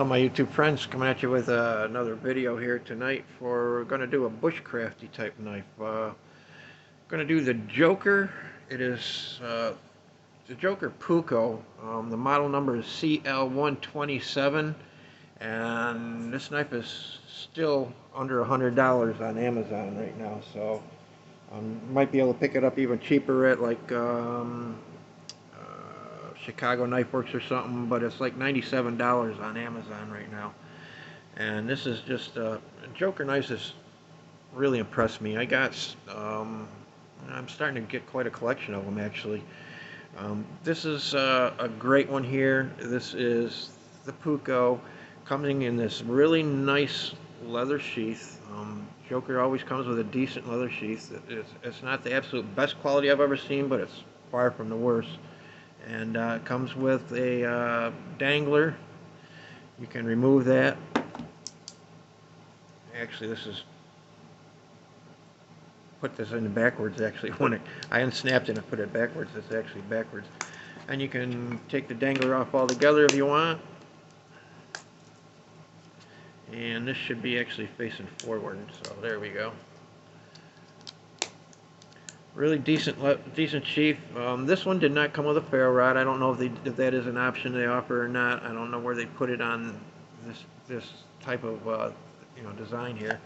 My YouTube friends, coming at you with another video here tonight. We're going to do a bushcrafty type knife. Going to do the Joker. It is the Joker Puukko. The model number is CL127, and this knife is still under $100 on Amazon right now. So might be able to pick it up even cheaper at like Chicago Knife Works or something, but it's like $97 on Amazon right now. And this is just Joker knives has really impressed me. I'm starting to get quite a collection of them actually. This is a great one here. This is the Puukko, coming in this really nice leather sheath. Joker always comes with a decent leather sheath. It's not the absolute best quality I've ever seen, but it's far from the worst. And it comes with a dangler. You can remove that. Actually, put this in backwards actually. When I unsnapped it and put it backwards, it's actually backwards. And you can take the dangler off altogether if you want. And this should be actually facing forward, so there we go. Really decent sheath. This one did not come with a ferro rod. I don't know if that is an option they offer or not. I don't know where they put it on this type of design here.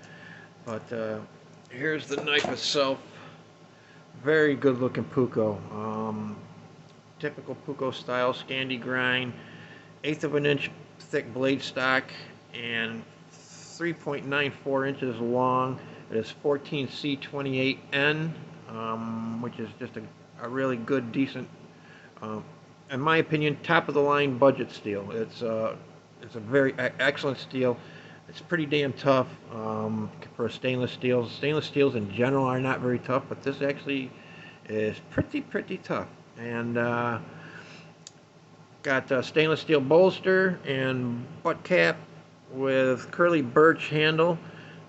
But here's the knife itself. Very good looking Puukko. Typical Puukko style, scandi grind, 1/8 of an inch thick blade stock, and 3.94 inches long. It is 14C28N. Which is just a really good, decent, in my opinion, top of the line budget steel. It's a very excellent steel. It's pretty damn tough for a stainless steel. Stainless steels in general are not very tough, but this actually is pretty tough. And got a stainless steel bolster and butt cap with curly birch handle.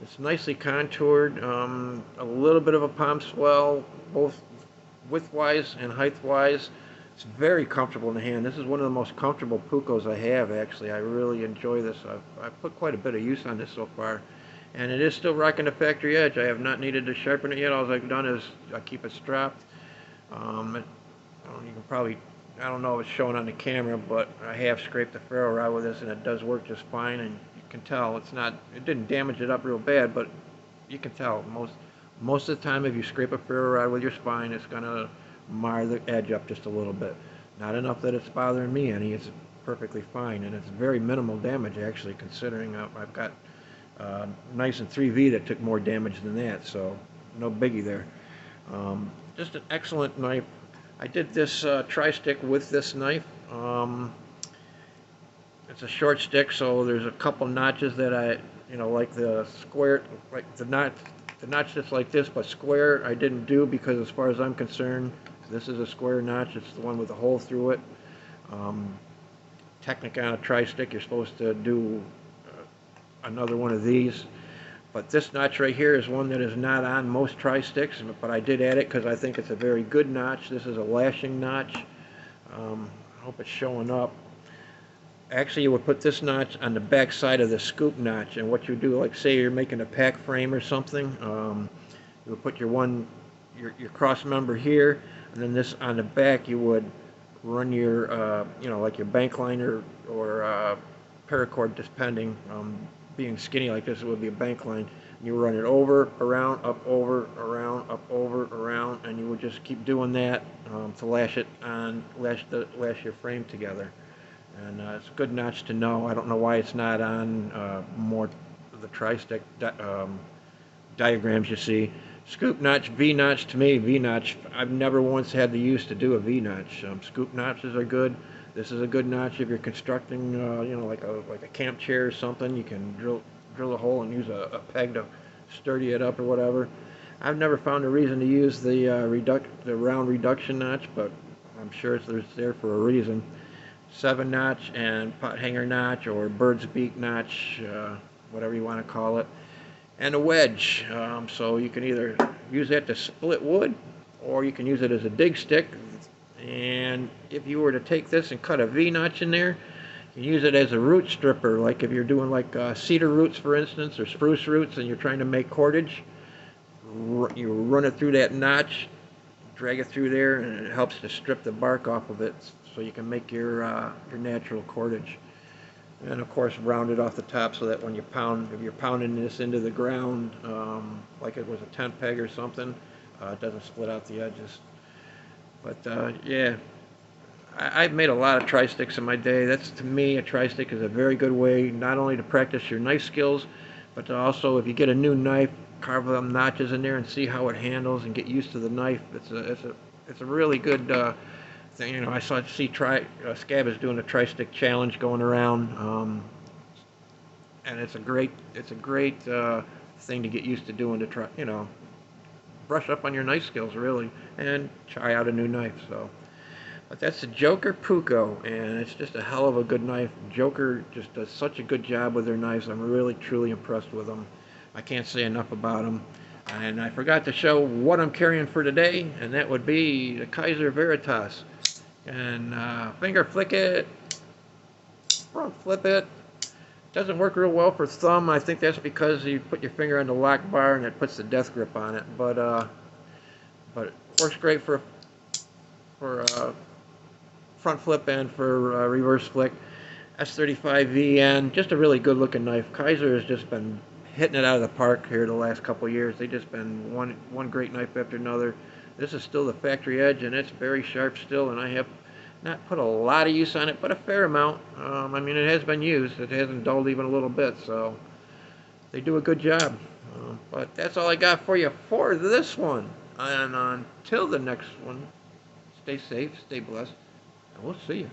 It's nicely contoured, a little bit of a palm swell, both width-wise and height-wise. It's very comfortable in the hand. This is one of the most comfortable Puukkos I have, actually. I really enjoy this. I've put quite a bit of use on this so far. And it is still rocking the factory edge. I have not needed to sharpen it yet. All I've done is I keep it strapped. I don't know if it's showing on the camera, but I have scraped the ferro rod with this, and it does work just fine. And can tell it didn't damage it up real bad, but you can tell most of the time if you scrape a ferro rod with your spine, it's gonna mar the edge up just a little bit. Not enough that it's bothering me any. It's perfectly fine, and it's very minimal damage actually, considering I've got nice and 3V that took more damage than that, so no biggie there. Just an excellent knife. I did this tri-stick with this knife. It's a short stick, so there's a couple notches that like the square, like the notch that's like this but square, I didn't do, because as far as I'm concerned, this is a square notch. It's the one with a hole through it. Technically on a tri-stick, you're supposed to do another one of these, but this notch right here is one that is not on most tri-sticks, but I did add it because I think it's a very good notch. This is a lashing notch. I hope it's showing up. Actually, you would put this notch on the back side of the scoop notch, and what you do, like say you're making a pack frame or something, you would put your cross member here, and then this on the back you would run your like your bank line or paracord, depending. Being skinny like this, it would be a bank line. And you run it over, around, up, over, around, up, over, around, and you would just keep doing that to lash your frame together. And it's a good notch to know. I don't know why it's not on more of the tri-stick diagrams you see. Scoop notch, V notch. To me, V notch, I've never once had the use to do a V notch. Scoop notches are good. This is a good notch if you're constructing, like a camp chair or something. You can drill a hole and use a peg to sturdy it up or whatever. I've never found a reason to use the round reduction notch, but I'm sure it's there for a reason. 7-notch and pot hanger notch, or bird's beak notch, whatever you want to call it, and a wedge. So you can either use that to split wood, or you can use it as a dig stick. And if you were to take this and cut a V notch in there, You use it as a root stripper, like if you're doing like cedar roots, for instance, or spruce roots, and you're trying to make cordage. You run it through that notch, drag it through there, and it helps to strip the bark off of it, so you can make your natural cordage. And of course, round it off the top so that when you pound, if you're pounding this into the ground, like it was a tent peg or something, it doesn't split out the edges. But yeah, I've made a lot of tri-sticks in my day. That's, to me, a tri-stick is a very good way not only to practice your knife skills, but to also, if you get a new knife, carve them notches in there and see how it handles and get used to the knife. It's a really good thing. You know, I Scab is doing a tri-stick challenge going around, and it's a great thing to get used to doing, to try, you know, brush up on your knife skills really, and try out a new knife. So, but that's the Joker Puukko, and it's just a hell of a good knife. Joker just does such a good job with their knives. I'm really truly impressed with them. I can't say enough about them. And I forgot to show what I'm carrying for today, and that would be the Kaiser Veritas. And finger flick it, front flip it. Doesn't work real well for thumb. I think that's because you put your finger on the lock bar and it puts the death grip on it. But it works great for front flip and for reverse flick. S35VN, just a really good looking knife. Kaiser has just been hitting it out of the park here the last couple of years. They just been one great knife after another. This is still the factory edge, and it's very sharp still, and I have not put a lot of use on it, but a fair amount. I mean, it has been used. It hasn't dulled even a little bit, so they do a good job. But that's all I got for you for this one. And until the next one, stay safe, stay blessed, and we'll see you.